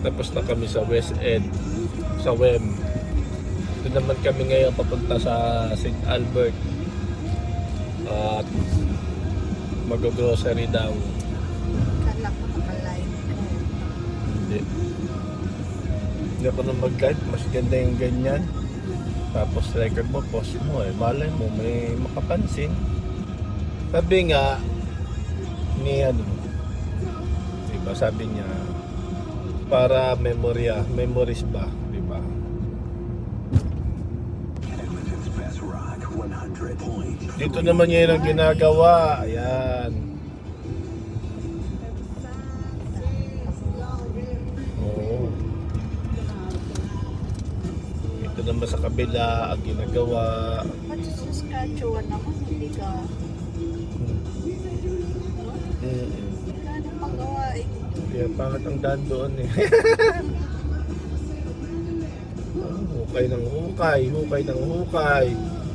Tapos na kami sa West End, sa WEM. Doon naman kami ngayon papunta sa St. Albert. At mag-grocery daw. Kala ko naka-live ka. Hindi. Hindi ako na mag-guide. Mas ganda yung ganyan. Tapos record mo, post mo eh. Malay mo, may makapansin. Sabi nga, ni ano, diba sabi niya, para memories ba, diba? Dito naman yun ang ginagawa. Ayan. Oo. Dito naman sa kabila ang ginagawa. Pati sa Saskatchewan naman, hindi ka... Wala nang pagawain. Kaya pangat ang daan doon eh. Hukay ng hukay, hukay ng hukay.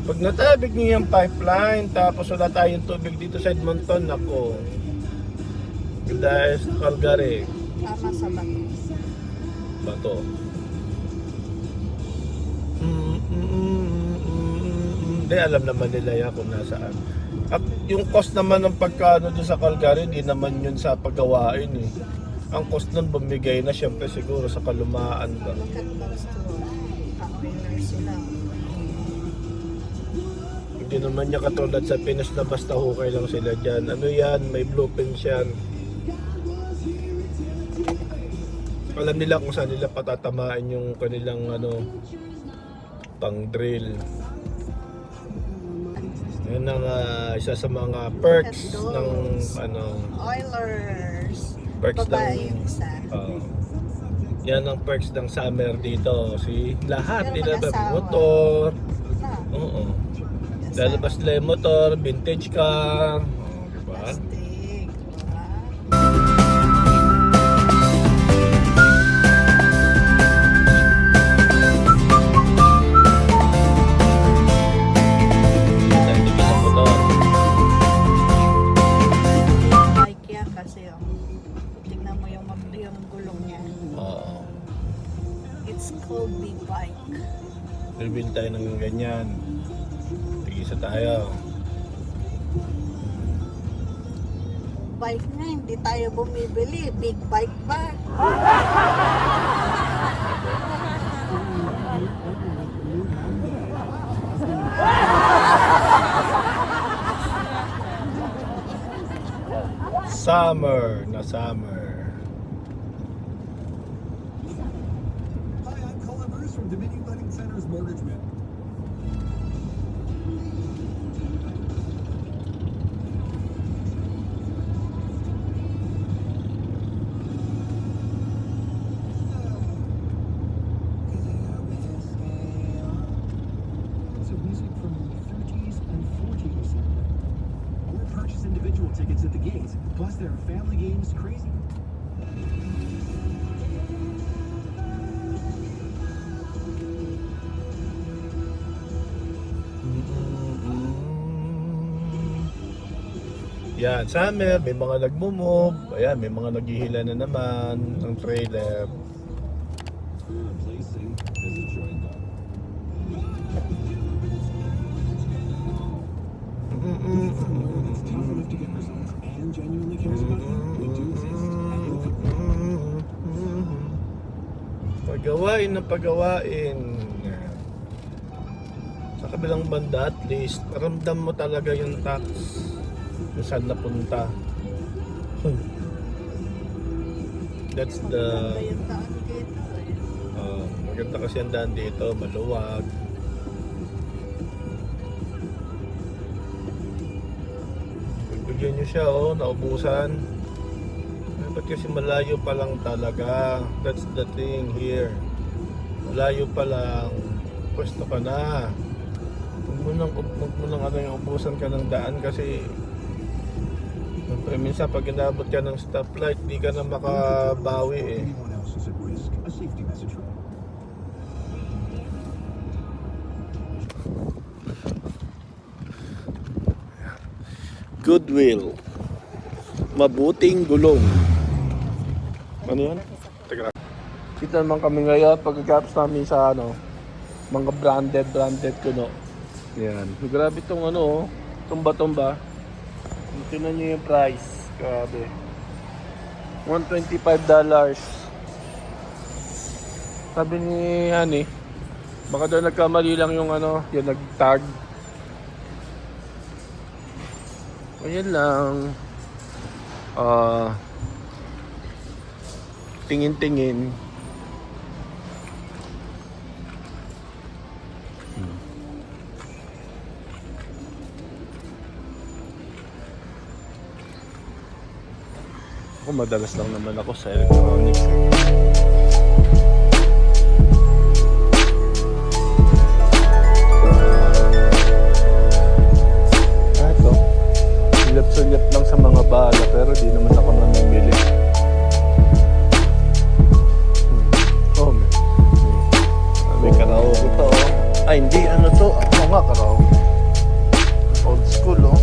Pag natabig niyo yung pipeline, tapos wala tayong tubig dito sa Edmonton, ako. Dahil sa Calgary. Tama sa bato. Bato. Hindi, alam naman nila yan kung nasaan. At yung cost naman ng pagkano doon sa Calgary, hindi naman yun sa paggawain eh. Ang cost nun bumigay na syempre siguro sa kalumaan ba. Maganda gusto. Pa-oiler sila. Hindi naman niya katulad sa Pinas na basta hukay lang sila dyan. Ano yan, may blueprints yan. Alam nila kung saan nila patatamaan yung kanilang ano, pang drill. Yan ang isa sa mga perks ng ano, Oilers. perks Babae ng yung isa. yan ang perks ng summer dito. Si lahat Pero nila may mag-asawa. motor. Na, Oo. Lalabas nila yung motor, vintage car. Diba? plastic. Diba? Hindi kita motor. Bike yan kasi tingnan mo yung gulong niya. Oo. It's called big bike. Bibili tayo ng ganyan. Tigisa tayo. Bike na, hindi tayo bumibili. Big bike ba? Summer na summer. Hi, I'm Colin Bruce from Dominion Lending Center's Mortgage Man. So music from the 30s and 40s. Or purchase individual tickets at the gates. Plus there are family games, crazy. Yan, summer, may mga nagmumove. Ayan, may mga naghihila na naman ng trailer. Replacing as a joint up. It's tough enough to get results and genuinely cares about you. We do exist. Pagawain na pagawain. Sa kabilang banda at least, ramdam mo talaga yung tax kung saan napunta. That's the Maganda yung daan dito. maganda kasi ang daan dito, maluwag. Bigyan nyo siya, oh, naubusan. Dapat kasi malayo pa lang talaga. That's the thing here. Malayo pa lang, pwesto ka na. Huwag mo nang ano yung ubusan ka ng daan kasi minsan pag inabot ka ng stoplight, di ka na makabawi eh. Anyone else is at risk. A safety message from Goodwill. Mabuting gulong. Ano yan? Teka lang. Kita naman kami ngayon pagkatapos namin sa ano, mga branded kuno. Yan. Grabe tong ano, tumba-tumba. Tingnan niyo yung price. Grabe. $125. Sabi ni Hani, baka daw nagkamali lang yung ano, yung nag-tag. Ayan lang. Tingin-tingin. Ako madalas lang naman ako sa electronics. Ito. Sulyap-sulyap lang sa mga bala pero di naman ako namimili. Oh, may karaoke to. Ay, hindi. Ano to? Ako nga karaoke. Old school, oh.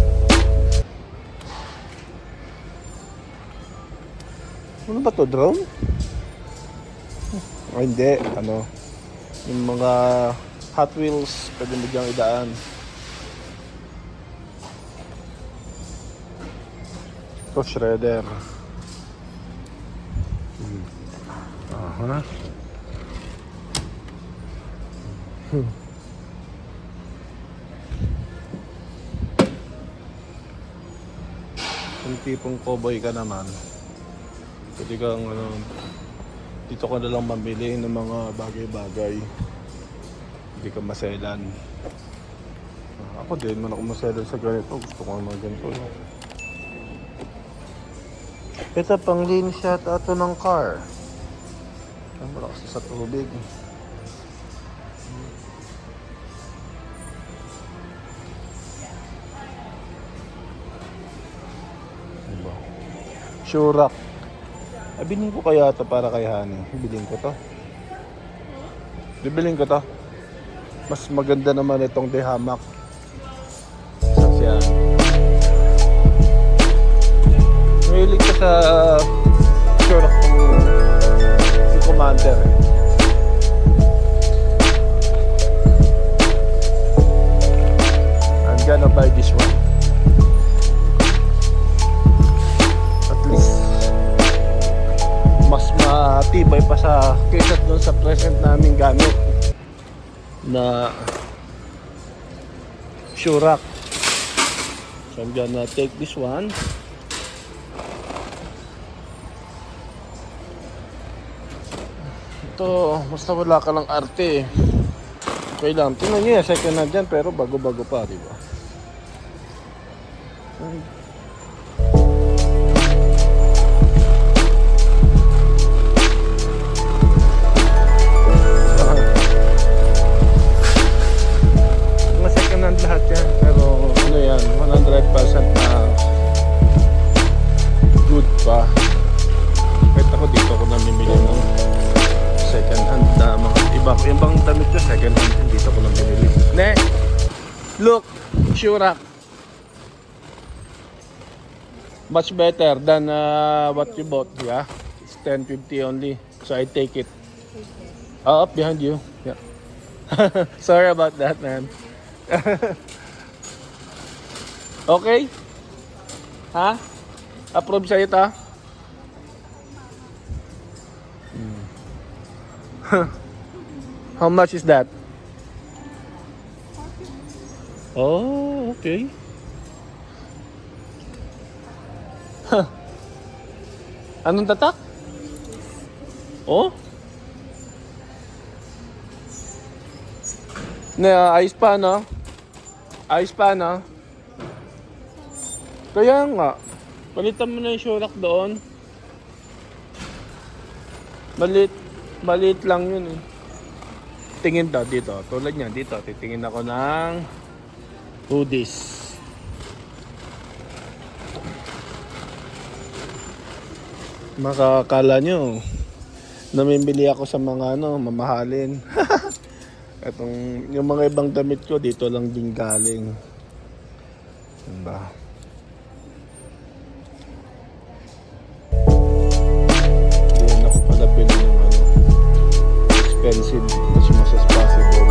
Ano ba to? Drone? Oh, hindi. Ano? Yung mga Hot Wheels, pwede mo diyang idaan. Ito, shredder. Aha. Kung tipong cowboy ka naman, pwede kang ano, dito ka na lang mamili ng mga bagay-bagay. Hindi ka maselan. Ako din man ako maselan sa ganito. Gusto ko naman ganito. Ito pang lean shot ato ng car. Ay, wala kasi sa tubig. Diba? Shurak. Bilhin ko kaya ito para kay Hani. Bilhin ko to. Bibilhin ko to. Mas maganda naman itong dehamak. Sasyan. Mahilig ko sa sure kung si Commander. I'm gonna buy this one. At least mas matibay pa sa kaysa doon sa present naming gamit na Shurak. So I'm gonna take this one. Ito, basta wala ka lang arte. Okay lang. Tingnan nyo yan, second hand yan, pero bago-bago pa, di ba? Mga second hand lahat yan, pero ano yan, 100% na good pa. Kahit ako dito ako namimili ng second hand na mga iba. Yung bang damit ko second hand, dito ko lang binili. Ne! Look! Shurak! Much better than what you bought, yeah? It's 10.50 only. So I take it. Up behind you. Yeah. Sorry about that, man. Okay? Ha? Approve sa'yo ito? How much is that? Oh, okay. Huh. Anong tatak? Oh? Ayos pa, no? Ayos pa, no? Kaya nga, palitan mo na yung Shurak doon. Maliit lang yun eh. Tingin daw dito, tulad niyan dito, titingin ako ng hoodies. Makakala nyo, namimili ako sa mga ano, mamahalin. Itong, yung mga ibang damit ko, dito lang din galing. Diba? Hindi na ako pala pinili ng ano. expensive as much as possible.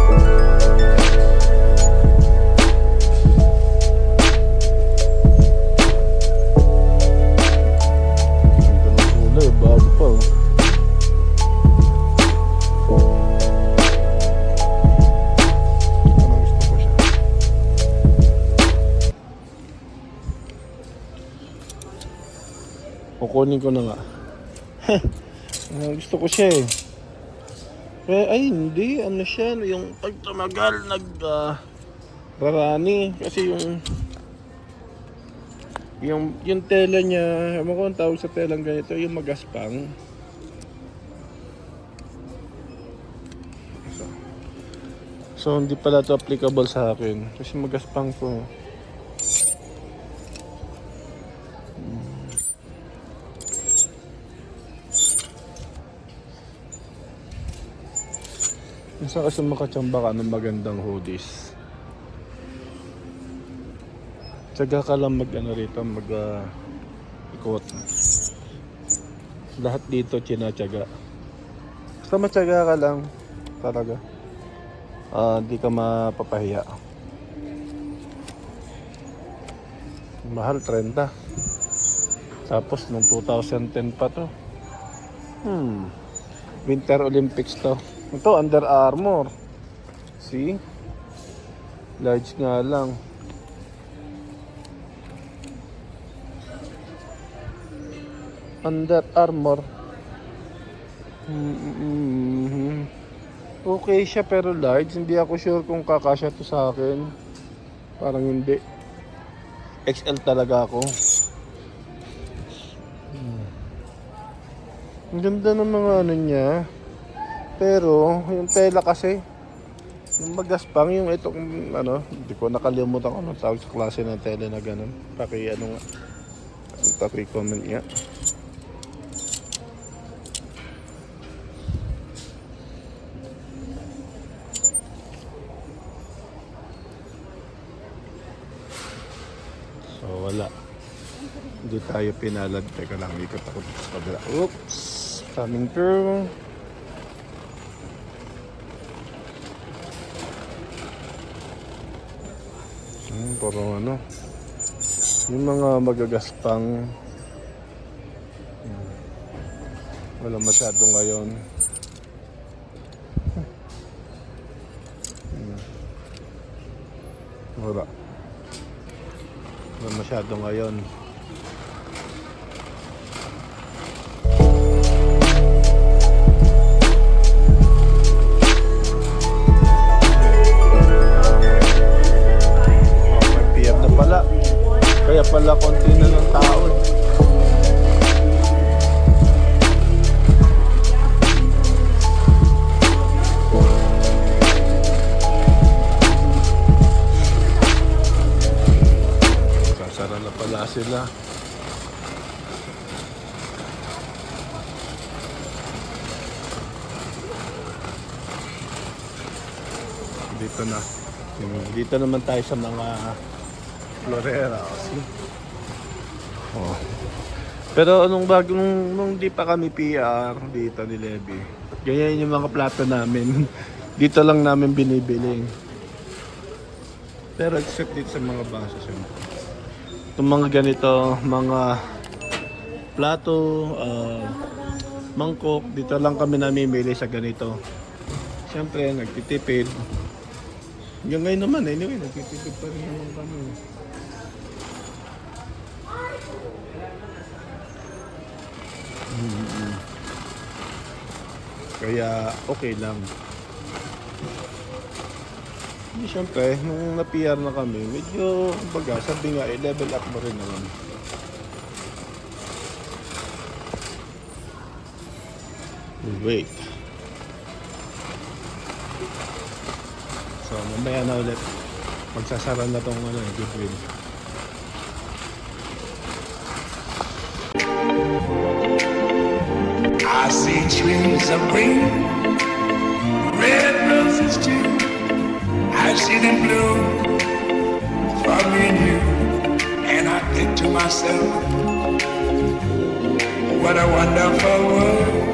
Ganda ng kulay, bago pa oh. Parang gusto ko siya. Kukunin ko na nga. Gusto ko siya eh. Ay hindi, ano siya, yung pag tumagal rarani kasi yung tela niya, ewan ko ang tawag sa telang ganito, yung magaspang. So hindi pala to applicable sa akin kasi magaspang ko. Minsan kasi makachamba ka ng magandang hoodies. Tsaga ka lang rito, ikot. Lahat dito tinatsaga. Basta matyaga ka lang, talaga. Di ka mapapahiya. Mahal, 30. Tapos nung 2010 pa to. Winter Olympics to. Ito, Under Armour. See? Large nga lang. Under Armour. Okay siya pero large. Hindi ako sure kung kakasya to sa akin. Parang hindi. XL talaga ako. Ang ganda ng mga ano niya. Pero, yung tela kasi, yung magaspang, yung itong, hindi ko nakalimutan kung anong tawag sa klase ng tela na ganun. Paki-comment nga. So, wala. Hindi tayo pinalad. Teka lang, ikot ako dito sa kabila. Oops! Coming through. Parang yung mga magagaspang wala masyado ngayon. Wala masyado ngayon. Kaya pala konti na ng tao. Sasara na pala sila. Dito na. Dito naman tayo sa mga Florera. Oh. Pero nung di pa kami PR dito ni Levi, ganyan yung mga plato namin. Dito lang namin binibili. Pero except dito sa mga baso, siyempre. Itong mga ganito, mga plato, mangkok, dito lang kami namimili sa ganito. Siyempre, nagtitipid. Yung ngayon naman, anyway, nagtitipid pa rin naman kami. Kaya okay lang. Siyempre, nung na-PR na kami, medyo, baga, sabi nga, level up mo rin naman. Wait. So, mamaya na ulit. Magsasara na tong Goodwill. I see trees of green, red roses too. I see them bloom for me and you. And I think to myself, what a wonderful world.